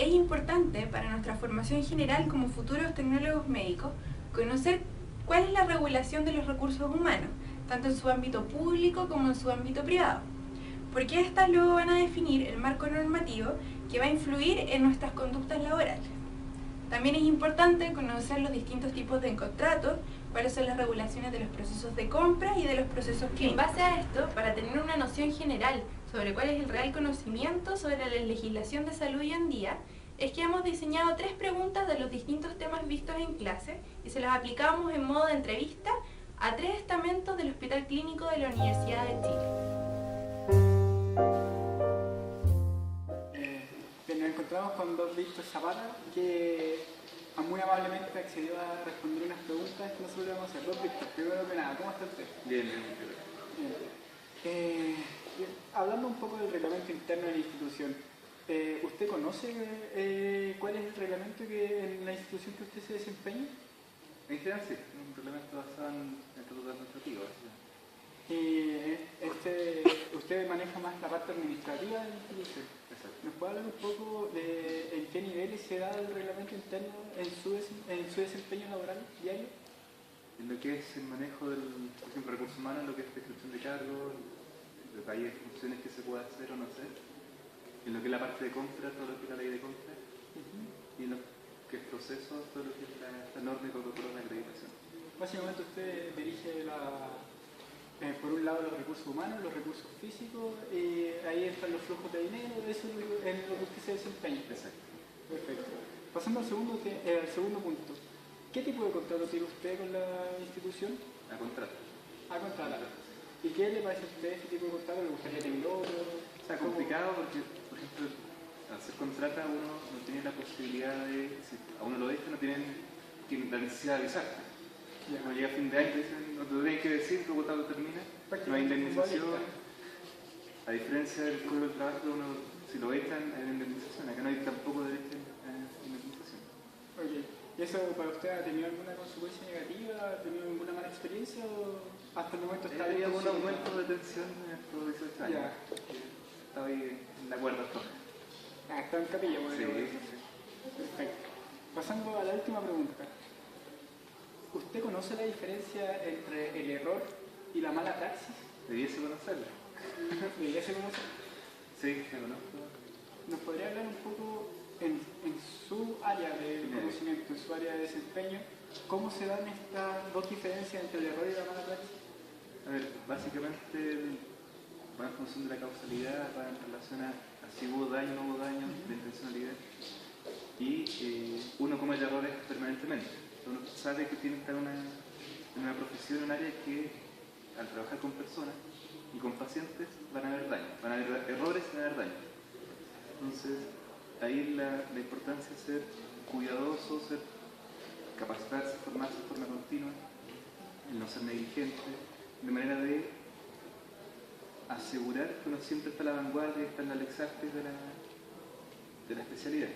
Es importante para nuestra formación general como futuros tecnólogos médicos conocer cuál es la regulación de los recursos humanos, tanto en su ámbito público como en su ámbito privado, porque estas luego van a definir el marco normativo que va a influir en nuestras conductas laborales. También es importante conocer los distintos tipos de contratos, cuáles son las regulaciones de los procesos de compra y de los procesos clínicos. En base a esto, para tener una noción general sobre cuál es el real conocimiento sobre la legislación de salud hoy en día, es que hemos diseñado 3 preguntas de los distintos temas vistos en clase y se las aplicamos en modo de entrevista a 3 estamentos del Hospital Clínico de la Universidad de Chile. Nos encontramos con don Víctor Zapata, que muy amablemente accedió a responder unas preguntas que nosotros le vamos a hacer. Don Víctor, primero que nada, ¿cómo está usted? Bien, bien. Hablando un poco del reglamento interno de la institución, ¿usted conoce cuál es el reglamento en la institución que usted se desempeña? En general sí, un reglamento basado en estatutos administrativos. Usted maneja más la parte administrativa de la institución. Exacto. ¿Nos puede hablar un poco de en qué niveles se da el reglamento interno en su desempeño laboral diario? En lo que es el manejo del, por ejemplo, recursos humanos, lo que es descripción de cargos, detalles de funciones que se puede hacer o no hacer, en lo que es la parte de compra, todo lo que es la ley de compra, y en lo que es proceso, todo lo que es la norma y protocolo de acreditación. Básicamente usted dirige por un lado los recursos humanos, los recursos físicos, y ahí entran los flujos de dinero, eso es en lo que usted se desempeña. Exacto. Perfecto. Pasando al segundo punto, ¿qué tipo de contrato tiene usted con la institución? A contrato. A contrato. ¿Y qué le parece a usted este tipo de contrato? ¿Le gustaría tener otro? O sea, complicado porque, por ejemplo, al ser contrata uno no tiene la posibilidad de, si a uno lo deja, no tienen la necesidad de avisarte. Cuando llega a fin de año, dicen, no te lo tienen que decir, tu contrato termina, no hay indemnización. A diferencia del Código del Trabajo, uno, si lo echan, hay una indemnización. Acá no hay tampoco derecho a indemnización. Okay. ¿Y eso para usted ha tenido alguna consecuencia negativa? ¿Ha tenido alguna mala experiencia o hasta el momento está bien? Había un aumento de tensión en estos 18 años. Estaba ahí en la cuerda floja. Está en capilla, por sí. Perfecto. Pasando a la última pregunta. ¿Usted conoce la diferencia entre el error y la mala praxis? Debiese conocerla. ¿Debiese conocer? Sí, la conozco. ¿Nos podría hablar un poco en su área de conocimiento, en su área de desempeño, cómo se dan estas dos diferencias entre el error y la mala praxis? A ver, básicamente va en función de la causalidad, va en relación a si hubo daño o no hubo daño, la intencionalidad. Y uno comete errores permanentemente. Uno sabe que tiene que estar en una profesión, en un área que al trabajar con personas y con pacientes van a haber daño, van a haber errores y van a haber daño. Entonces, ahí la importancia es ser cuidadoso, capacitarse, formarse de forma continua, el no ser negligente, de manera de asegurar que uno siempre está a la vanguardia, está en la lex artis de la especialidad.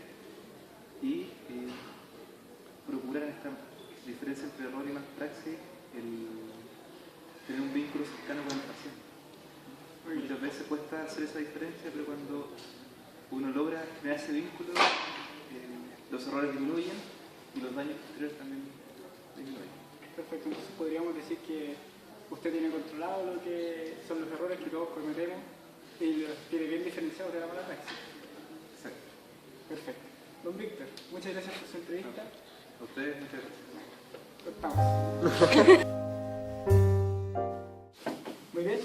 Y procurar esta diferencia entre error y malpraxis, tener un vínculo cercano con el paciente. Muchas veces cuesta hacer esa diferencia, pero cuando uno logra crear ese vínculo, los errores disminuyen y los daños posteriores también disminuyen. Perfecto, entonces podríamos decir que usted tiene controlado lo que son los errores que todos cometemos y los tiene bien diferenciados de la mala praxis. Exacto. Perfecto. Don Víctor, muchas gracias por su entrevista. A ustedes, muchas gracias. Cortamos. Muy bien,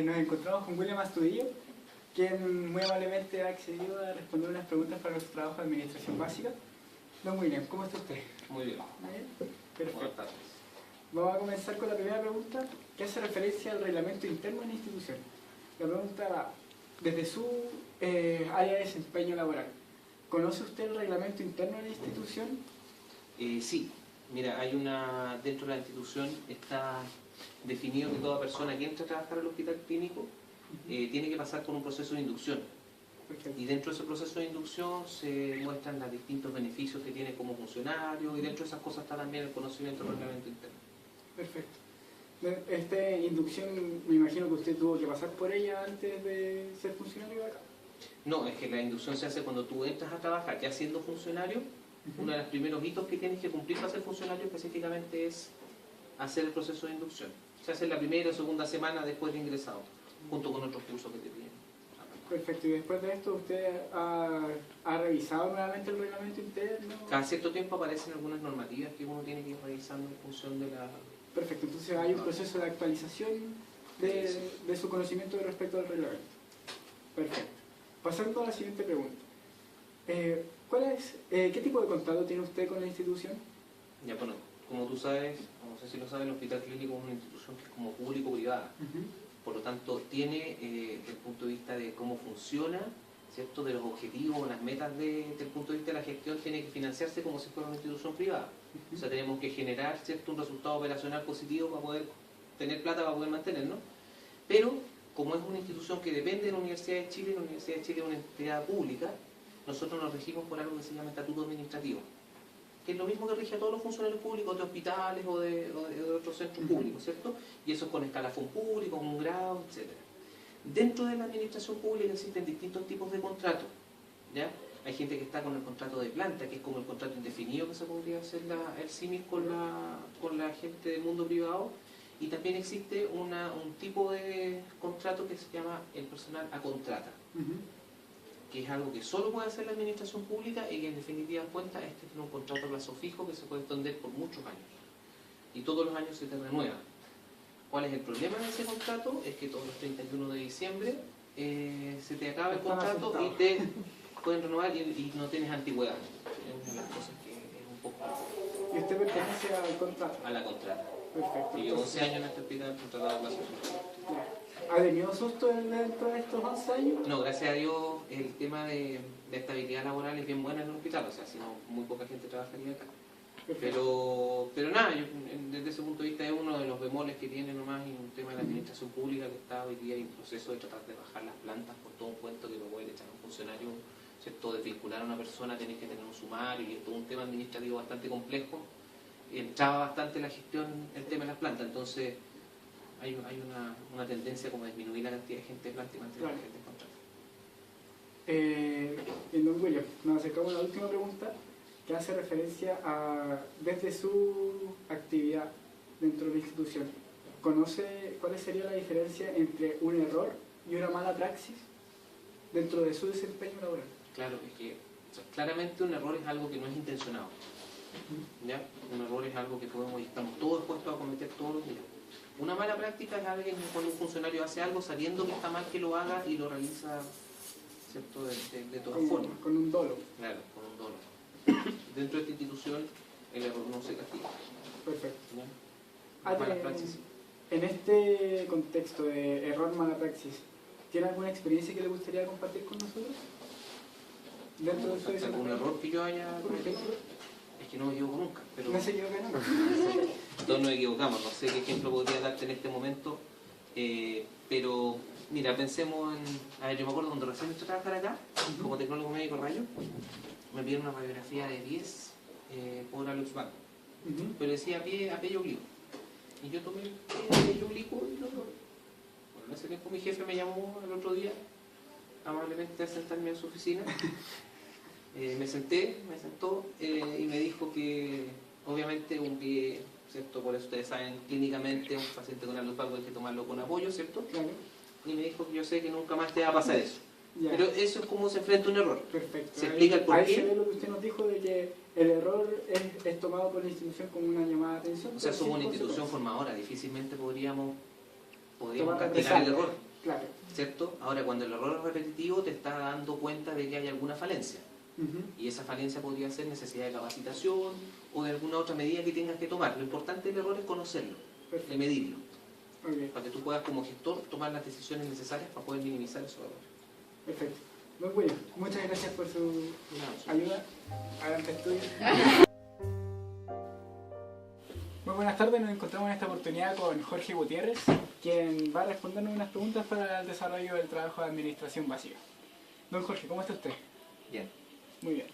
nos encontramos con William Astudillo, quien muy amablemente ha accedido a responder unas preguntas para nuestro trabajo de administración básica. Don William, ¿cómo está usted? Muy bien. ¿Muy bien? Perfecto. Vamos a comenzar con la primera pregunta, que hace referencia al reglamento interno de la institución. La pregunta va, desde su área de desempeño laboral, ¿conoce usted el reglamento interno de la institución? Sí, mira, dentro de la institución está definido que toda persona que entre a trabajar al hospital clínico tiene que pasar por un proceso de inducción. Perfecto. Y dentro de ese proceso de inducción se muestran los distintos beneficios que tiene como funcionario, y dentro de esas cosas está también el conocimiento del reglamento interno. Perfecto. Esta inducción, me imagino que usted tuvo que pasar por ella antes de ser funcionario de acá. No, es que la inducción se hace cuando tú entras a trabajar ya siendo funcionario. Uno de los primeros hitos que tienes que cumplir para ser funcionario específicamente es hacer el proceso de inducción. Se hace en la primera o segunda semana después de ingresado, junto con otros cursos que te piden. Perfecto, y después de esto, ¿usted ha revisado nuevamente el reglamento interno? Cada cierto tiempo aparecen algunas normativas que uno tiene que ir revisando en función de la... Perfecto, entonces hay un proceso de actualización de su conocimiento respecto al reglamento. Perfecto. Pasando a la siguiente pregunta. ¿Qué tipo de contrato tiene usted con la institución? Ya, bueno, como tú sabes, no sé si lo sabes, el Hospital Clínico es una institución que es como público-privada. Por lo tanto, tiene, desde el punto de vista de cómo funciona, ¿cierto?, de los objetivos, las metas desde el punto de vista de la gestión, tiene que financiarse como si fuera una institución privada. O sea, tenemos que generar, ¿cierto?, un resultado operacional positivo para poder tener plata, para poder mantenernos. Pero, como es una institución que depende de la Universidad de Chile, la Universidad de Chile es una entidad pública, nosotros nos regimos por algo que se llama estatuto administrativo, que es lo mismo que rige a todos los funcionarios públicos de hospitales o de otros centros públicos, ¿cierto? Y eso es con escalafón público, con un grado, etc. Dentro de la administración pública existen distintos tipos de contratos, ¿ya? Hay gente que está con el contrato de planta, que es como el contrato indefinido que se podría hacer el símil con la gente del mundo privado, y también existe un tipo de contrato que se llama el personal a contrata, que es algo que solo puede hacer la administración pública y que en definitiva cuenta tiene un contrato a plazo fijo que se puede extender por muchos años y todos los años se te renueva. ¿Cuál es el problema de ese contrato? Es que todos los 31 de diciembre se te acaba el contrato y te pueden renovar y no tienes antigüedad. Es una de las cosas que es un poco... ¿Y usted pertenece al contrato? A la contrata. Perfecto. Y 11 años en este hospital contratado a plazo fijo. ¿Ha tenido susto dentro de estos 11 años? No, gracias a Dios el tema de estabilidad laboral es bien buena en el hospital, o sea, si no, muy poca gente trabajaría acá. Pero nada, desde ese punto de vista es uno de los bemoles que tiene nomás en un tema de la administración pública que está hoy día en proceso de tratar de bajar las plantas por todo un cuento que lo puede echar a un funcionario, ¿cierto? Desvincular a una persona, tenés que tener un sumario y es todo un tema administrativo bastante complejo. Entraba bastante la gestión, el tema de las plantas, entonces hay una tendencia como a disminuir la cantidad de gente de planta y mantener la gente en contrato. Don William, nos acercamos a la última pregunta que hace referencia a, desde su actividad dentro de la institución, ¿conoce cuál sería la diferencia entre un error y una mala praxis dentro de su desempeño laboral? Claro, es que claramente un error es algo que no es intencionado, ¿ya? Un error es algo que estamos todos expuestos a cometer todos los días. Una mala práctica es alguien cuando un funcionario hace algo sabiendo que está mal que lo haga y lo realiza, ¿cierto?, de todas formas. Con un dolo. Claro, con un dolo. Dentro de esta institución el error no se castiga. Perfecto. ¿Ya? Mala praxis. En este contexto de error, mala praxis, ¿tiene alguna experiencia que le gustaría compartir con nosotros? ¿Dentro de su ¿Algún error que yo haya cometido? Es que no me equivoco nunca. Pero... ¿No se equivoca nunca? Todos nos equivocamos, no sé qué ejemplo podría darte en este momento, pero mira, pensemos en... A ver, yo me acuerdo cuando recién entré a trabajar acá, como tecnólogo médico rayo, me pidieron una radiografía de 10 por Aluxbank, pero decía apellido oblicuo. Y yo tomé el apellido oblicuo y bueno, en ese tiempo mi jefe me llamó el otro día, amablemente a sentarme en su oficina. Me sentó y me dijo que obviamente un pie, ¿cierto? Por eso ustedes saben, clínicamente un paciente con Aluxbank hay que tomarlo con apoyo, ¿cierto? Claro. Y me dijo que yo sé que nunca más te va a pasar eso. Ya. Pero eso es como se enfrenta un error. Perfecto. Se explica el porqué. Ahí se ve lo que usted nos dijo de que el error es tomado por la institución como una llamada de atención. O sea, somos una institución formadora, difícilmente podríamos castigar el error. Claro. ¿Cierto? Ahora, cuando el error es repetitivo, te está dando cuenta de que hay alguna falencia. Y esa falencia podría ser necesidad de capacitación o de alguna otra medida que tengas que tomar. Lo importante del error es conocerlo, de medirlo. Para que tú puedas como gestor tomar las decisiones necesarias para poder minimizar esos errores. Perfecto. Muy bueno. Muchas gracias por su ayuda. Adelante, estudio. Muy buenas tardes, nos encontramos en esta oportunidad con Jorge Gutiérrez, quien va a respondernos unas preguntas para el desarrollo del trabajo de administración básica. Don Jorge, ¿cómo está usted? Bien. Muy bien.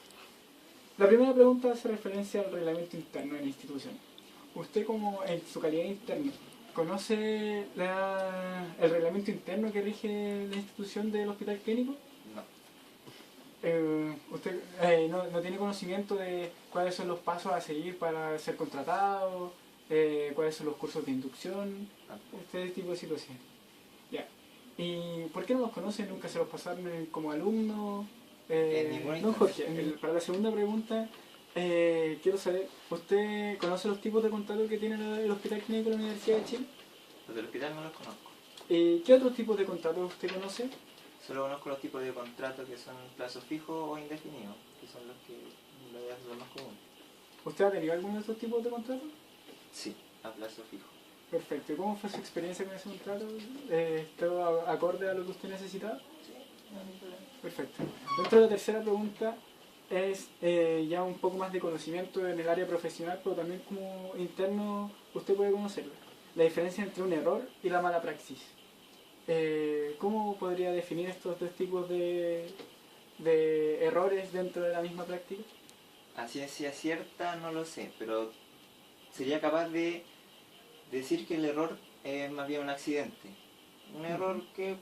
La primera pregunta hace referencia al reglamento interno de la institución. Usted, como en su calidad de interno, ¿conoce el reglamento interno que rige la institución del hospital clínico? No. ¿Usted no tiene conocimiento de cuáles son los pasos a seguir para ser contratado? ¿Cuáles son los cursos de inducción? Este tipo de situaciones. Ya. ¿Y por qué no los conocen? ¿Nunca se los pasaron como alumnos? Don Jorge, para la segunda pregunta, quiero saber, ¿usted conoce los tipos de contratos que tiene el Hospital Clínico de la Universidad de Chile? Los del hospital no los conozco. ¿Qué otros tipos de contratos usted conoce? Solo conozco los tipos de contratos que son plazo fijo o indefinido, que son los más comunes. ¿Usted ha tenido alguno de estos tipos de contratos? Sí, a plazo fijo. Perfecto. ¿Y cómo fue su experiencia con ese contrato? ¿Todo acorde a lo que usted necesitaba? Sí, no hay problema. Perfecto. Dentro de la tercera pregunta es ya un poco más de conocimiento en el área profesional, pero también como interno usted puede conocerla. La diferencia entre un error y la mala praxis. ¿Cómo podría definir estos dos tipos de errores dentro de la misma práctica? A ciencia cierta no lo sé, pero sería capaz de decir que el error es más bien un accidente. Un error que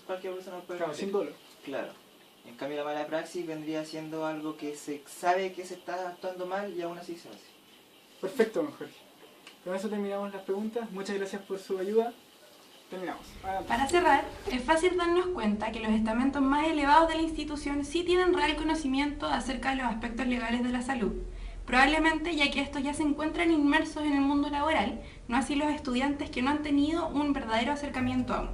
cualquier persona puede Claro, cometer. sin dolor. Claro. En cambio la mala praxis vendría siendo algo que se sabe que se está actuando mal y aún así se hace. Perfecto, don Jorge. Con eso terminamos las preguntas. Muchas gracias por su ayuda. Terminamos. Adelante. Para cerrar, es fácil darnos cuenta que los estamentos más elevados de la institución sí tienen real conocimiento acerca de los aspectos legales de la salud. Probablemente ya que estos ya se encuentran inmersos en el mundo laboral, no así los estudiantes que no han tenido un verdadero acercamiento aún.